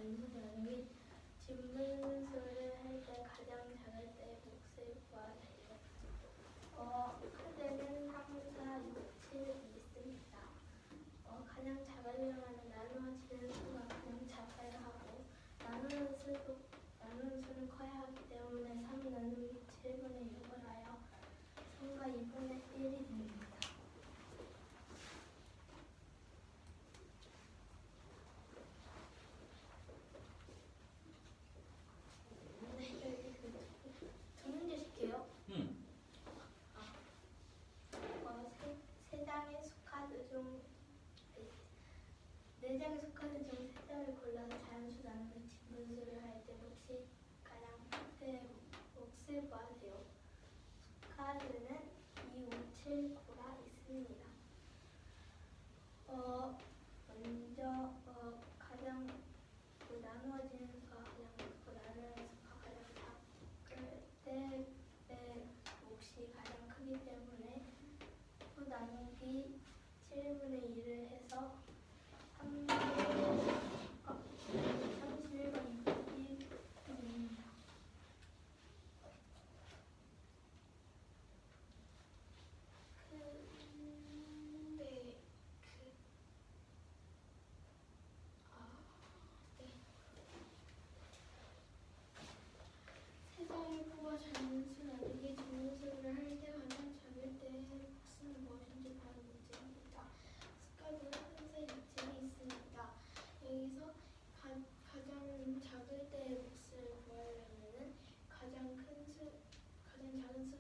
단수 나누기 진분수를 할 때 가장 작을 때 몫을 구하세요. 카드는 3, 4, 6, 7이 있습니다. 가장 작으려면 나누어지는 수가 가장 작아야 하고 나누는 수는 커야 하기 때문에 3 나누기 7분의 6을 하여 3과 2분의 1이 됩니다. 두 문제 쉴게요. 세 장의 수카드 중 4장의 수카드 중 3장을 골라서 자연수 나누기 진분수를 할 때 몫이 가장 큰 몫을 구하세요. 수카드는 2, 5, 7, 9가 있습니다. 먼저 가장 나누어지는 수가 가장 크고 나누는 수가 가장 작을 때 몫이 가장 크기 때문에 9 나누기 7분의 2를 해서 31과 2분의 1입니다. 세상의 부와 자연수 나누기 진분수를 할 때 가장 작을 때의 몫은 무엇인지 바로 문제입니다. 수카드는 항상 이층이 있습니다. 여기서 가장 작을 때의 몫을 구하려면 가장 작은 수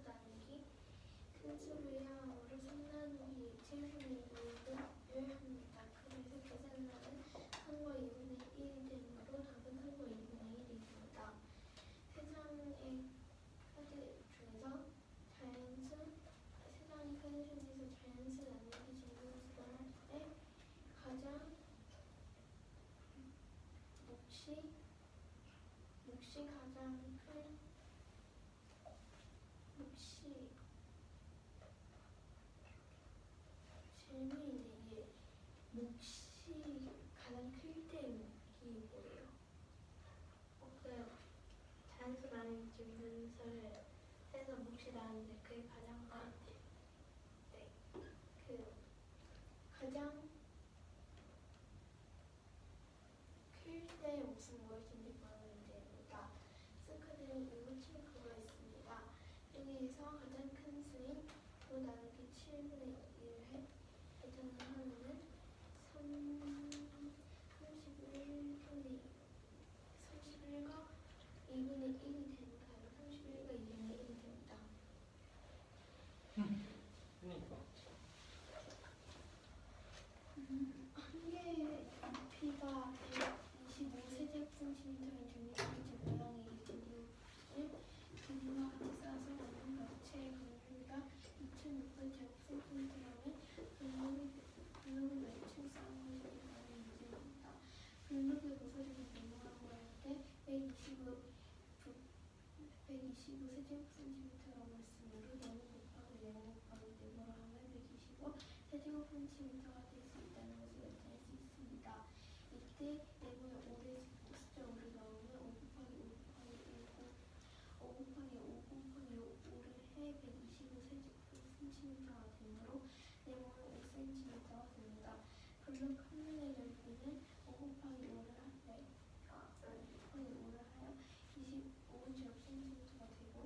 나누기 큰 수를 항으로 3 나누기 7분의 6을 합니다. 그래서 계산하면 3과 2분의 1이 되므로 답은 3과 2분의 1입니다. 세상의 카드 중에서 세상의 카드 중에서 자연수 나누기 진분수를 할 때 가장 몫이 가장 큰 질문인데 이게 몫이 가장 클 때 몫이 뭐예요? 자연수 나누기 진분수를 해서 몫이 나왔는데 그게 가장 커. 네. 가장 클 때 몫은 무엇인지 바로 문제입니다. 스카드는 2, 7, 9가 있습니다. 여기에서 가장 큰 수인 9 나누기 7분의 1을 계산을 하면은 31과 2분의 1이 되니까요. 31과 2분의 1이 됩니다. 그러니까. 한 개의 부피가 125세제곱센티미터인 종이컵 모양의 이유를 비닐과 같이 싸서 만든 벽체의 건물비가 2600제곱센티미터라면 블록을 몇 층 쌓은 것인가라는 문제입니다. 블록의 부서지기 명령하고 할 때 125세제곱센티미터라고 했으므로 네모 곱하기 네모 곱하기 네모로 하면 125세제곱센티미터가 될 수 있다는 것을 나타낼 수 있습니다. 이때 네모에 5를 숫자 5를 넣으면 5 곱하기 5 곱하기 5를 해 125cm가 되므로 네모는 5cm가 됩니다. 블록 한 면의 넓이는 5 곱하기 5를 하여 25제곱cm가 되고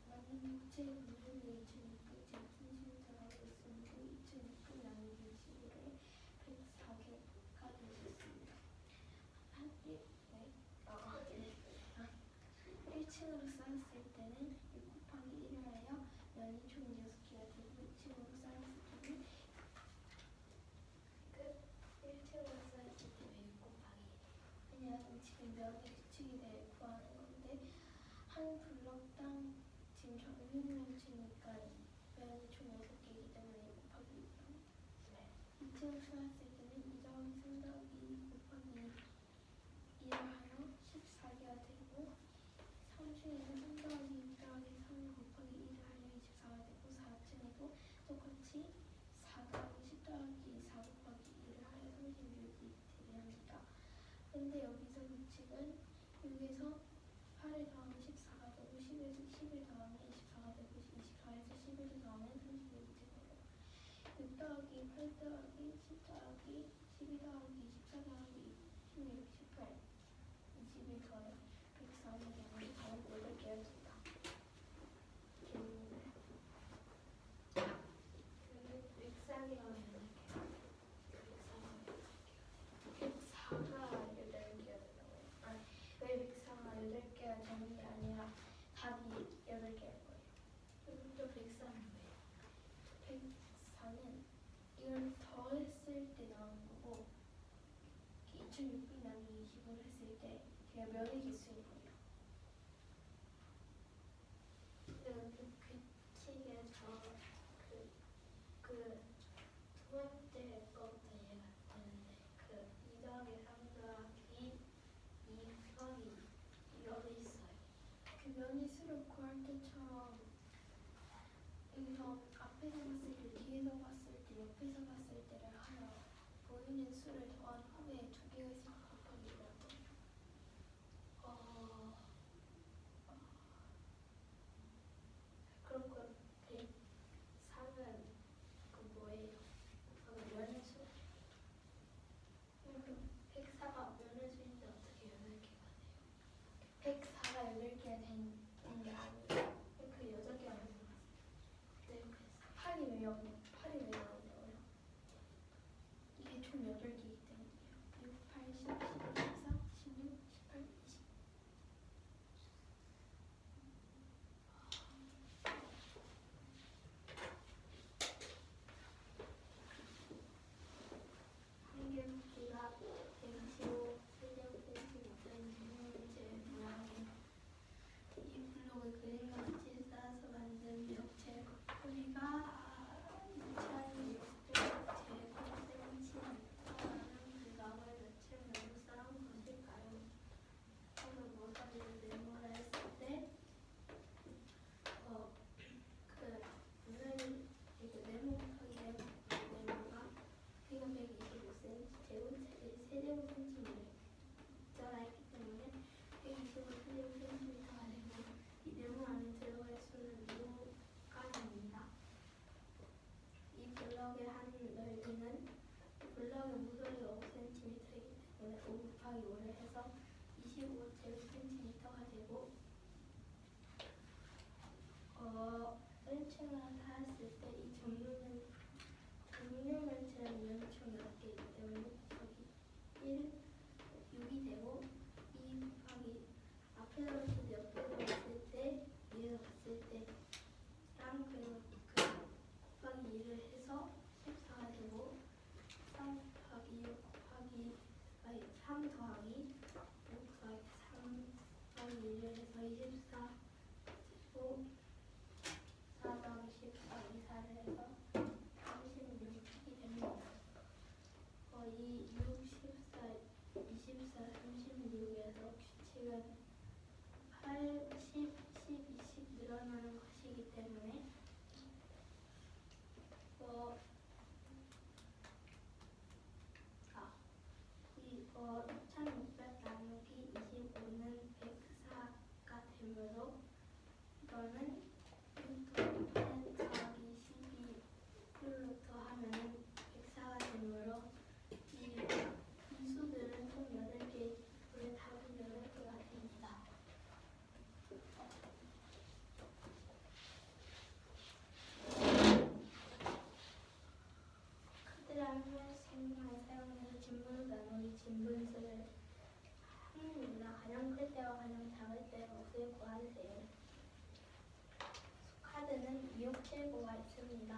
맞는 벽체의 분면이 2600제곱cm라고 했으므로 2600 나누기 25를 104개가 될 수 있습니다. 1층으로 쌓았을 때는 6 곱하기 1을 하여 면이 총 6개가 되고 2층으로 쌓았을 때는 1층으로 쌓았을 때는 6 곱하기 1. 왜냐하면 지금 면의 규칙에 대해 구하는 건데 한 블럭당 지금 정육면체니까 면이 총 6개이기 때문에 6 곱하기 1. 2층으로 쌓았을 때는 2 더하기 3 더하기 2 곱하기 2를 하여 14개가 되고 3층에는 3 더하기 2 더하기 3 곱하기 1을 하여 24가 되고 4층에도 똑같이 4 더하기 10 더하기 4 곱하기 1을 하여 36이 되게 합니다. 근데 여기서 규칙은 6에서 8을 더하면 14가 되고 10에서 11 더하면 24가 되고 24에서 11을 더하면 32가 되고요. 6 더하기 8 더하기 10 더하기 12 더하기 24 더하기 16, 18, 21 더하기 104는 양이 더하기 8개였습니다. 백사기가 왜 이렇게? 104가 8개가 된다고요? 아니, 왜 104가 8개가 되는 게 아니라 답이 8개일 거예요. 또 백사는 왜요? 104는 이걸 더했을 때 나오는 거고 2600 나누기 20을 했을 때 제가 면의 개수인 거예요. 규칙에서 두 번째 거부터 이해가 되는데 2 더하기 3 더하기 2 더하기 이거도 있어요. 그 면의 수를 구할 때처럼 여기서 앞에서 봤을 때, 뒤에서 봤을 때, 옆에서 봤을 때를 하여 보이는 수를 더한 후에 두 개의 수를 곱하기 이런 거예요. 그럼 그 103은 뭐예요? 면의 수? 104가 면의 수인데 어떻게 8개가 돼요? 104가 8개가 된 게 아니에요. 그 8개 안 들어갔어요. 네, 그랬어요. 8이 왜 나오냐고요? 이게 총 8개이기 때문이에요. 6, 8, 10, 11, 14, 16, 18, 20. 한개국기가 125 세제곱센티미터인 제 모양의 이 블록을 그림과 같이 쌓아서 만든 미역체 크기가 2600제곱센티미터라는 블록을 며칠 내로 쌓은 것일까요? 처음에 모서리를 네모라 했을 때 분명히 네모 곱하기 네모가 크기가 125cm 세제곱센티미터라 했기 때문에 125세제곱센티미터가 되고 이 네모 안에 들어갈 수는 루가 됩니다. 이 블럭의 한 넓이는 블럭의 모서리가 5cm이기 때문에 5 곱하기 5를 해서 25제곱센티미터가 되고 1층을 닿았을 때 이 정육면체는 면이 총 8개이기 때문에 6 곱하기 1, 6이 되고 2 곱하기 앞에서 봤을 때 옆에서 봤을 때 위에서 봤을 때랑 그리고 곱하기 2를 해서 14가 되고 3 곱하기 6 곱하기 3 더하기 6 더하기 3 더하기 2를 해서 24 되고 4 더하기 10 더하기 4를 해서 36이 됩니다. 이 6, 14, 24, 36에서 규칙은 8, 10, 10, 20 늘어나는 것이기 때문에 1600 나누기 25는 104가 되므로 이거는 6 더하기 8 더하기 12를 더하면 104가 되므로 이 수들은 총 8개, 우리 답은 8개가 됩니다. 카드라는 생명을 사용해서 진분수 나누기 진분수를 합니다. 가장 클 때와 가장 작을 때 몫을 구하세요. 카드는 2679가 있습니다.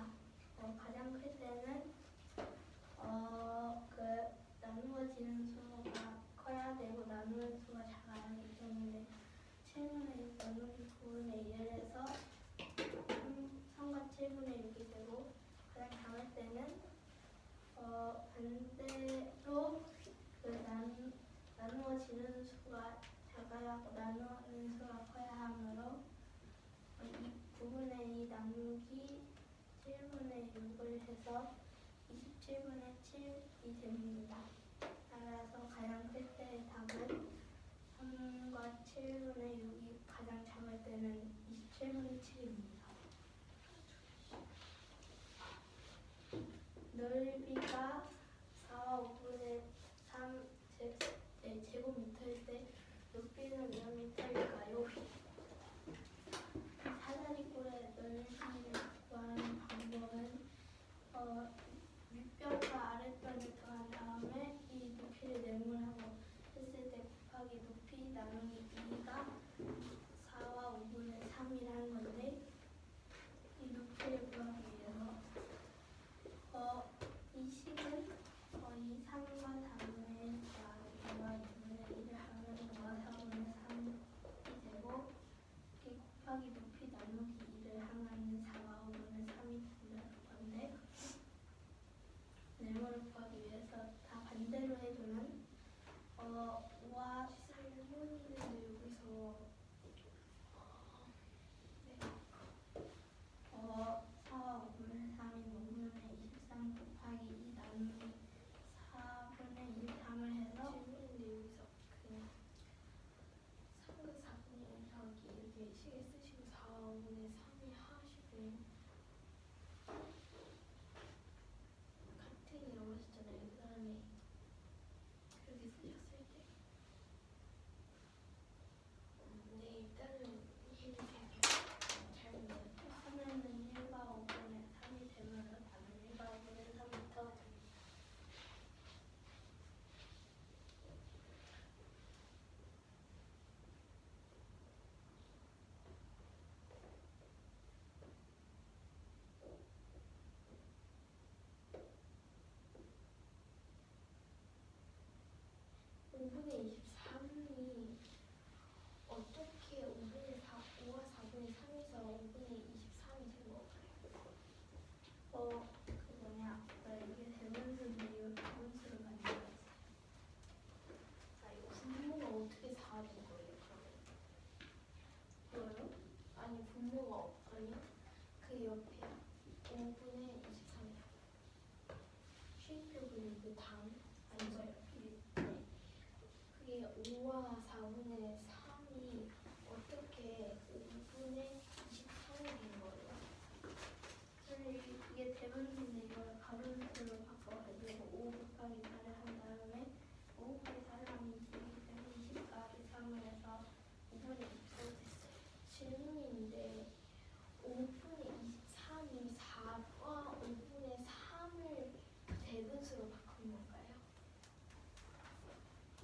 가장 클 때는 나누어지는 수가 커야 되고 나누는 수가 작아야 하기 때문에 7분의 6 나누기 9분의 1을 해서 3과 7분의 6이 되고 가장 작을 때는 반대로 나누어지는 수가 작아야 하고 나누는 수가 커야 하므로 9분의 2 나누기 7분의 6을 해서 27분의 7이 됩니다. 따라서 가장 클 때의 답 7분의 6이 가장 작을 때는 27분의 7입니다. 넓이가 4와 5분의 3 제곱미터일 때 높이는 몇 미터일까요? 사다리꼴의 넓이를 구하는 방법은 윗변과 아랫변을 더한 다음에 이 높이를 네모하고 했을 때 곱하기 높이 나누기 2가 4와 5분의 3이라는 건데 이 높이를 구하기 위해서 이 식은 이 3과 4분의 1 더하기 2와 2분의 1을 하면 5와 4분의 3이 되고 이 곱하기 높이 나누기 2를 하면 4와 5분의 3이 되는 건데 네모를 구하기 위해서 다 반대로 해주면 5와 할머니는 여기서 4와 5분의 3이 5분의 23 곱하기 2 나누기 4분의 1 3을 해서 질문인데 여기서 그냥 3과 4분의 1 더하기 이렇게 시계 쓰시고 4와 5분의 3이 하시고 같은이라고 하셨잖아요. 그 다음에 그렇게 쓰셨을 때 네, 일단은 해주세요. 잘 하면은 1과 5분의 3이 되면서 답은 1과 5분의 3미터가 됩니다. 오 5분의 23이 어떻게 5분의 4, 5와 4분의 3에서 5분의 23이 된 건가요? 이게 대분수인데 이거 대분수를 만들었어요. 아, 이거 분모가 어떻게 4가 된 거예요, 그러면? 뭐요? 아니, 분모가 아니요? 그 옆에 5분의 23이요. 쉼표 그리고 당 아니죠? 네. 그게 5와 4분의 3이 어떻게 5분의 23이 된 거예요? 이게 대분수인데 이걸 가분수로 바꿔가지고 5 곱하기 4를 한 다음에 5 곱하기 4를 하면 20이기 때문에 20 곱하기 3을 해서 5분의 23이 됐어요. 질문인데 5분의 23이 4와 5분의 3을 대분수로 바꾼 건가요?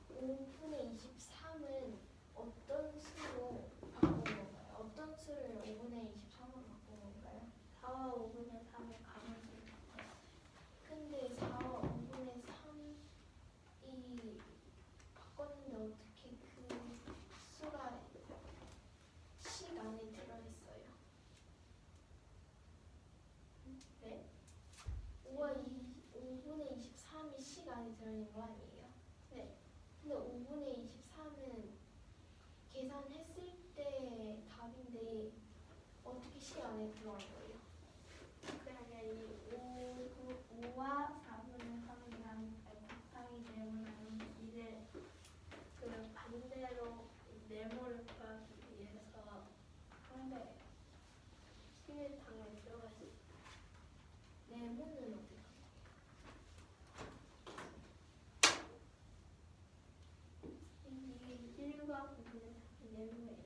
5분의 23은 어떤 수로 바꾼 건가요? 어떤 수를 5분의 23으로 바꾼 건가요? 4와 5분의 3을 가분수로 바꿨어요. 근데 4와 5분의 3이 바꿨는데 어떻게 그 수가 식 안에 들어있어요? 네? 5분의 23이 식 안에 들어있는 거 아니에요? 네. 근데 5분의 23은 계산했을 때 답인데 어떻게 식 안에 들어간 거예요? 그러니까 이 5와 4분의 3이랑 곱하기 네모는 2를 그 반대로 네모를 구하기 위해서 한 거예요. 식을 당에 들어가 있어요. 네모는 어디 이게 1과 9분의 3이 네모예요.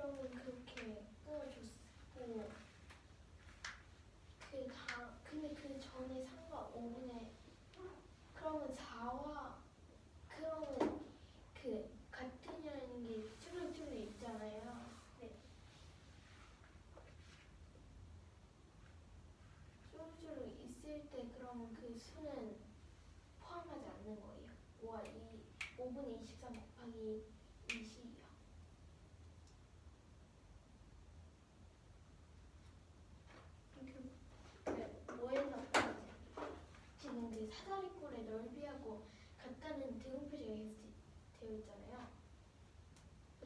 그러면 그렇게 끊어줬고 근데 그 전에 3과 5분의 그러면 4와 그러면 그 같으냐는 게 쭈루쭈루 있잖아요. 네. 쭈루쭈루 있을 때 그러면 그 수는 포함하지 않는 거예요. 5분의 23 곱하기 20이요. 뭐에서 포함되죠? 지금 그 사다리꼴의 넓이하고 같다는 등호 표시가 되어 있잖아요.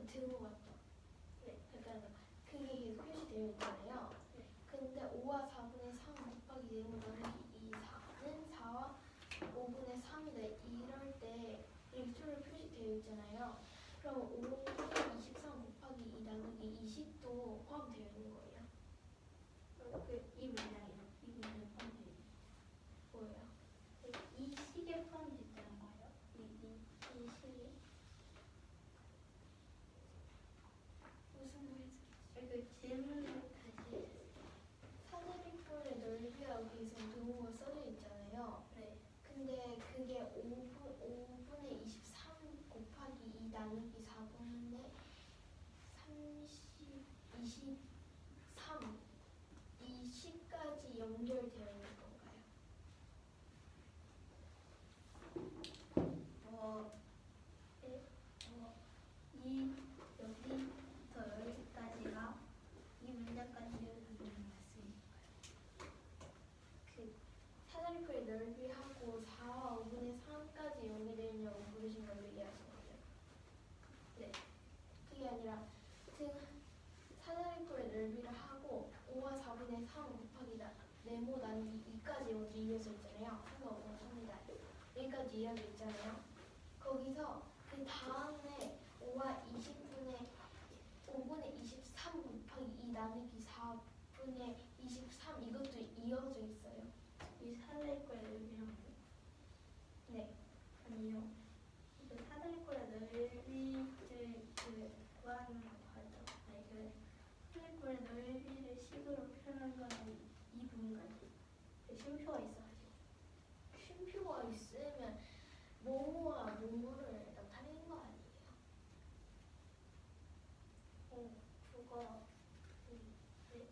등호 같다. 네. 약간 그게 계속 표시되어 있잖아요. 네. 근데 5와 4분의 3 곱하기 네모 나누기 2, 4는 4와 5분의 3이다. 이럴 때 이렇게 툴로 표시되어 있잖아요. 그럼 5, 23 곱하기 2 나누기 20도 포함되어 있는 거예요. 이 문장이요. 이 문장 포함되죠. 뭐예요? 이 식에 포함됐다는 거예요. 이 식이 무슨 말인지 그 질문을 다시 해주세요. 사다리꼴의 넓이하고 계속 등호가 써져 있잖아요. 네. 근데 그게 5분의 23 곱하기 2 나누기 4분의 23 이 식까지 연결되어 있는 건가요? 네. 이 여기부터 여기까지가 이 문장까지 이어지는 말씀인가요? 그 사다리꼴의 넓이하고 4와 5분의 3까지 연결되어 있냐고 물으신 걸 얘기하신 거예요. 네. 그게 아니라 사다리꼴의 넓이를 하고 5와 4분의 3 곱하기 네모 나누기 2까지 먼저 이어져 있잖아요. 3과 5는 3이다. 여기까지 이어져 있잖아요. 거기서 그 다음에 5분의 23 곱하기 2 나누기 4분의 23 이것도 이어져 있어요. 이 사다리꼴의 넓이랑 네. 아니요. 그 사다리꼴의 넓이를 구하는 과정. 아니 그 사다리꼴의 넓이를 식으로 표현한 거는 이 부분까지. 쉼표가 있어가지고. 쉼표가 있으면 뭐뭐와 뭐뭐를 나타내는 거 아니에요? 그거 네.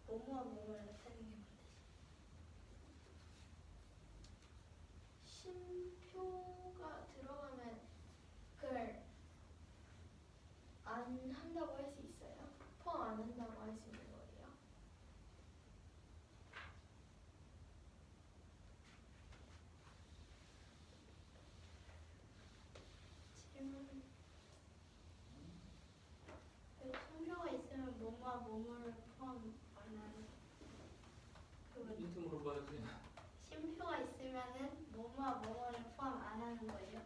뭐뭐와 뭐뭐를 나타내는 게 뭔데? 쉼표가 들어가면 그걸 안 한다고 할 수 있어요? 포함 안 한다고 할 수 있는 거예요? 질문. 쉼표가 있으면 뭐뭐와 뭐뭐를 포함 안 하는. 힌트 물어봐야지. 쉼표가 있으면은 뭐뭐와 뭐뭐를 포함 안 하는 거예요.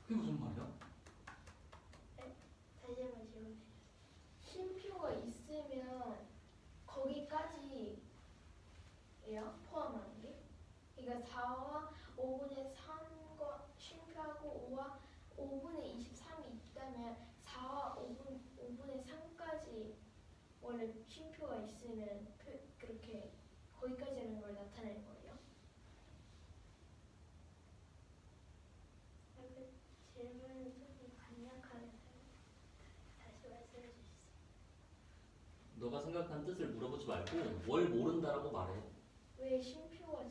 그게 무슨 말이야? 다시 한번 질문해 주세요. 쉼표가 있으면 거기까지예요? 포함하는 게? 그러니까 4와 5분의 3과 쉼표하고 5와 5분의 23이 있다면 4와 5분의 3까지 원래 쉼표가 있으면 그렇게 거기까지 하는 걸 나타내는 거예요? 그 질문을 조금 간략하게 다시 말씀해 주시죠. 너가 생각한 뜻을 물어보지 말고 뭘 모른다라고 말해. 왜 쉼표가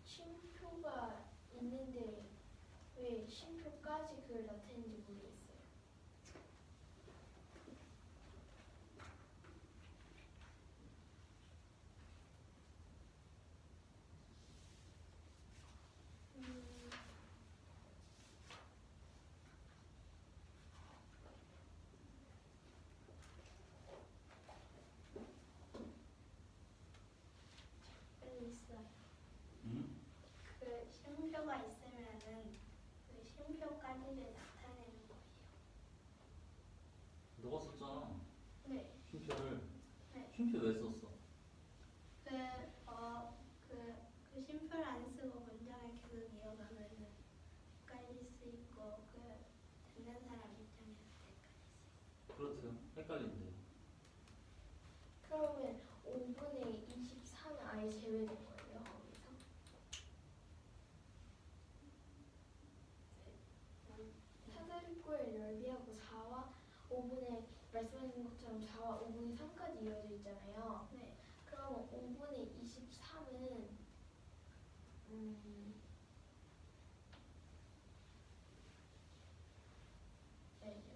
쉼표가 있는데 왜 쉼표까지 그걸 나타내는지 모르겠어요. 있어요. 응? 그 쉼표가 있으면은 그 쉼표까지를 나타내는 거예요. 너가 썼잖아. 네. 쉼표를. 네. 쉼표 왜 썼어? 그 쉼표를 안 쓰고 문장을 계속 이어가면은 헷갈릴 수 있고 듣는 사람 입장에서 그렇죠. 헷갈린대. 그러면 5분의 24는 아예 제외된 거예요, 거기서? 사다리꼴의 넓이하고 4와 5분의 말씀하신 것처럼 4와 5분의 3까지 이어져 있잖아요. 네. 그럼 5분의 23은 알죠?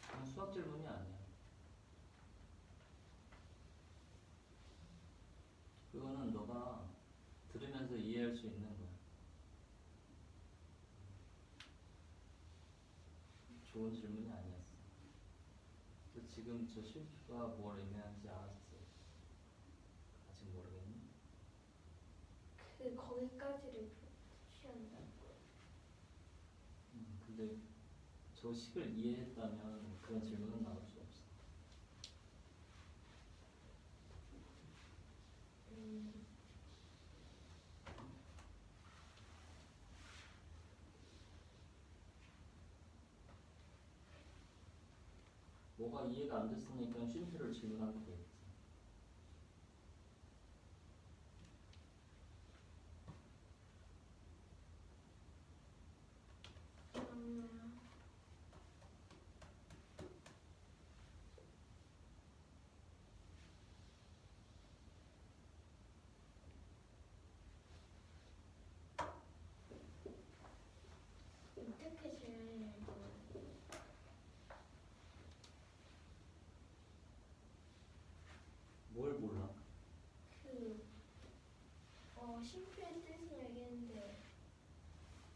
그냥 수학 질문이 아니야. 그거는 너가 들으면서 이해할 수 있는 거야. 좋은 질문이 아니었어. 너 지금 저 쉼표가 뭘 의미하는지 알았어? 아직 모르겠니? 거기까지를 취한다. 근데 저 식을 이해했다면 그런 질문은 나올 수 없어. 뭐가 이해가 안 됐으니까 쉼표를 질문하면 되겠지. 어떻게 제외를 뭘 몰라? 쉼표의 뜻은 알겠는데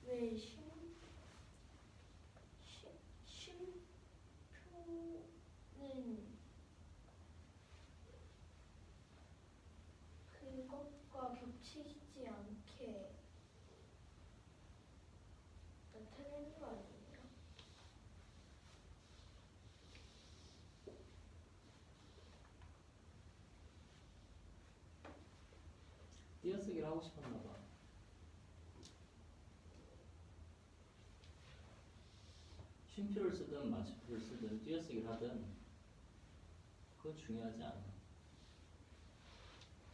왜 쉼표는 그것과 겹치지 않게 나타내는 거 아니에요? 띄어쓰기를 하고 싶었나 봐. 쉼표를 쓰든 마침표를 쓰든 띄어쓰기를 하든 그건 중요하지 않아.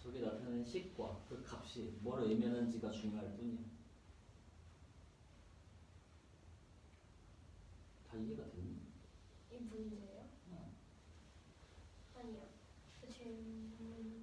저게 나타내는 식과 그 값이 뭘 의미하는지가 중요할 뿐이야. 다 이해가 됐니? 이 문제예요? 응. 아니요. 질문이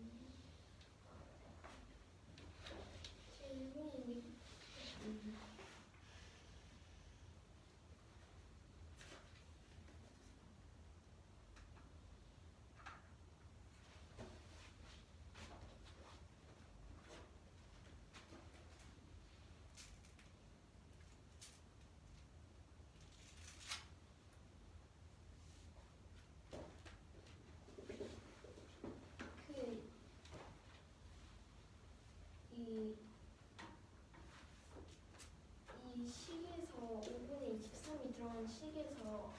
이 식에서 5분의 23이 들어간 식에서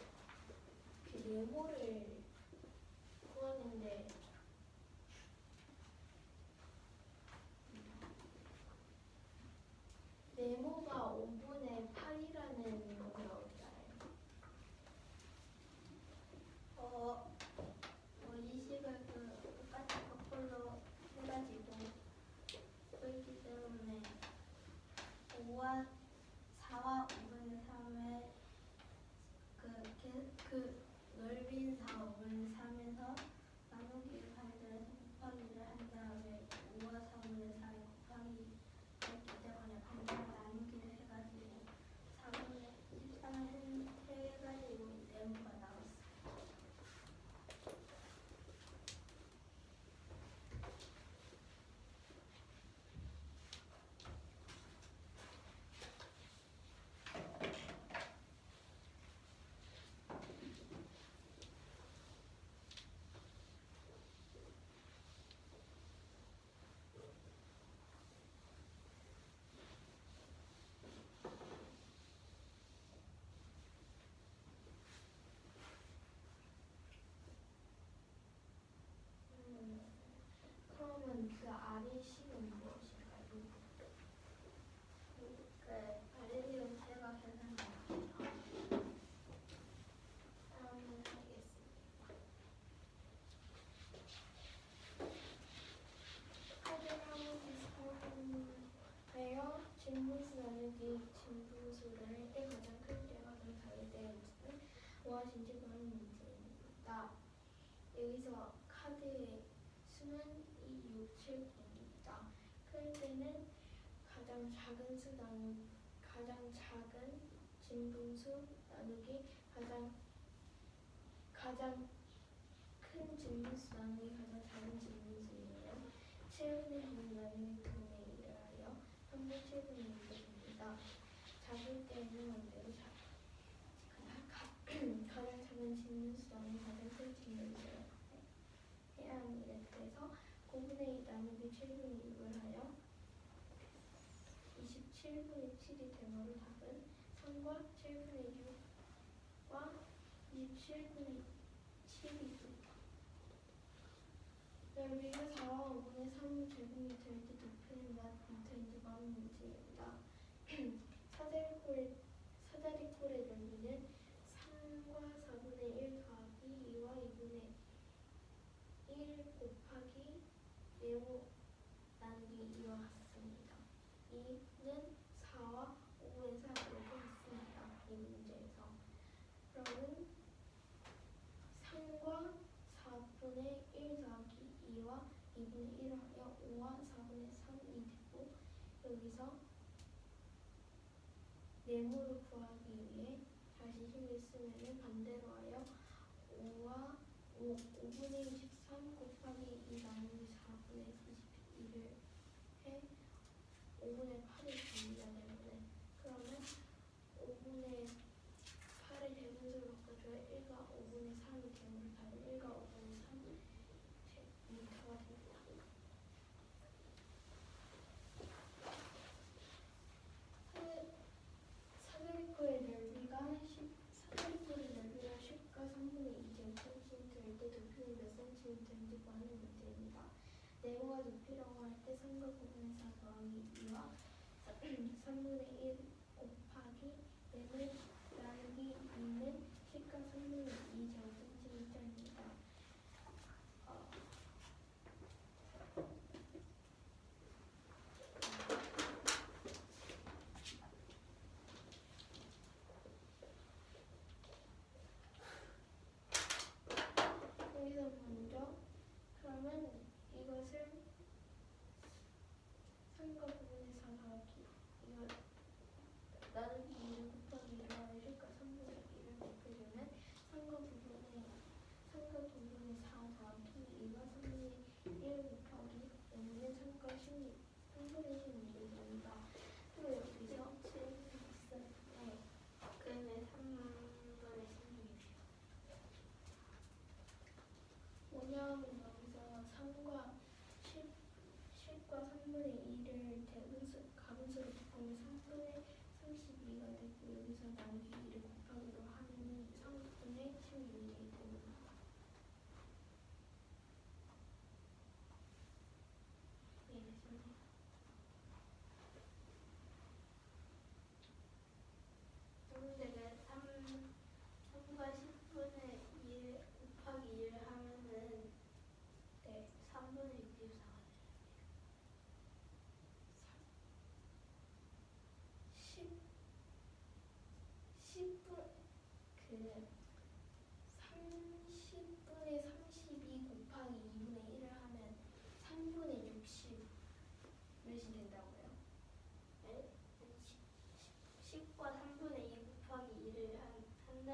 그 네모를 구하는데 네모가 5분의 8이라는 걸 어떻게 알아요? 이 식을 똑같이 거꾸로 해가지고 보이기 때문에 4와 5분의 3의 그 넓이인 4, 그 아래 식은 무엇일까요? 그 아래로 제가 계산해요. 한번 하겠습니다. 800하고 비슷하며 진분수 나누기 진분수를 할 때 가장 클 때 가장 작을 때는 무엇인지 그런 문제입니다. 여기서 카드의 수는 2, 6, 7, 9입니다. 클 때는 가장 작은 수 나누기 가장 작은 진분수 나누기 가장 큰 진분수 나누기 가장 작은 진분수이에요. 7분의 1 나누기 9분의 1을 하여 3분의 7분의 1이 됩니다. 작을 때는 원대로 가장 작은 진분수 나누기 가장 큰 진분수를 해야 합니다. 그래서 9분의 2 나누기 7분의 6을 하여 27분의 7이 되므로 답은 3과 7분의 6과 27분의 7입니다. 넓이가 4와 5분의 3 제곱이 될 때 높이는 몇 미터인지 많은 문제입니다. 사다리꼴의 넓이는 3과 4분의 1 더하기 2와 2분의 1 곱하기 네모 나누기 2와 같습니다. 2는 4와 5분의 3 이렇게 같습니다. 이 문제에서. 그러면 3과 4분의 1 더하기 2와 2분의 1을 하여 5와 4분의 3이 되고 여기서 네모를 구하기 위해 다시 힘을 쓰면 반대로 하여 5분의 23 곱하기 2 나누기 4분의 42를 해 5분의 8이 됩니다. 때문에 그러면 5분의 8의 대분수를 바꿔줘야 1과 5분의 3이 되므로 답은 1과 5분의 3미터가 됩니다. 사다리꼴의 넓이가 10과 3분의 2 제곱센티미터일 때 높이는 몇 센티미터인지 구하는 문제입니다. 네모가 높이라고 할 때 3과 9분의 4 더하기 2와 3분의 1 곱하기 네모 나누기 2는 10과 3분의 2 제곱센티미터입니다. 여기서 먼저 그러면 이것을 3과 9분의 4 더하기 이거 나누기 2를 곱하기 1을 하여 10과 3분의 1을 곱해주면 3과 9분의 4 더하기 2가 3분의 1 곱하기 얘는 3과 3분의 16이 됩니다. 그리고 여기서 7은 있었네. 그러면 3분의 16이에요. 뭐냐면 여기서 3과 10과 3분의 2를 가분수로 곱하면 3분의 32가 되고 여기서 나누기 2를 곱하기로 하면 3분의 16이 됩니다. 이해되셨나요? 문제는 3과 10분의 2 곱하기 2를 하면은 3분의 64가 돼요. 10분 30분의 32 곱하기 2분의 1을 하면 3분의 60 몇이 된다고요? 네? 10과 3분의 2 곱하기 2를 한다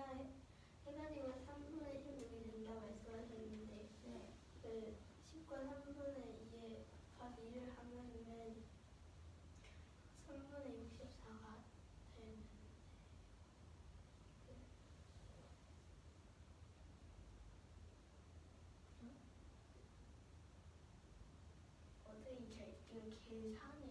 해가지고 3분의 16이 된다고 말씀하셨는데 네. 그 10과 3분의 2에 곱하기 1을 하면은 3분의 64가 되는 어떻게 이거 계산을